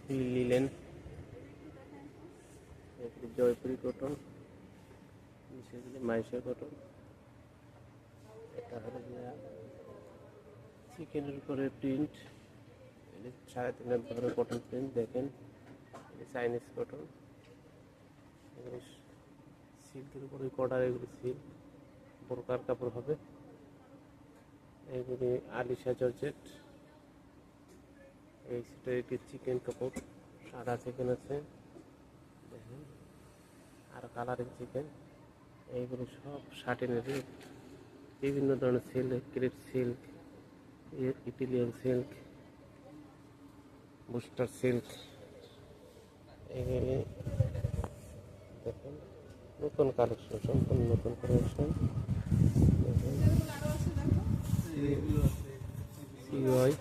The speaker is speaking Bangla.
Linen, Jaipuri cotton, Maisha cotton. এটা হলো চিকেনের উপরে প্রিন্ট, 3.5 হাত ধরে কটন প্রিন্ট। দেখেন চাইনিজ কটন, সিল্কের উপরে কর্ডার, এগুলি সিল্ক বোরকার কাপড় হবে। এগুলি আলিশা জর্জেট। এই সেটা একটি চিকেন কাপড়, সাদা চিকেন আছে দেখেন, আর কালারিং চিকেন। এইগুলো সব শার্টিনের বিভিন্ন ধরনের silk, crepe silk, Italian silk, booster silk. এগুলি দেখেন নতুন কালেকশন, সম্পূর্ণ নতুন কালেকশন। সিওয়াই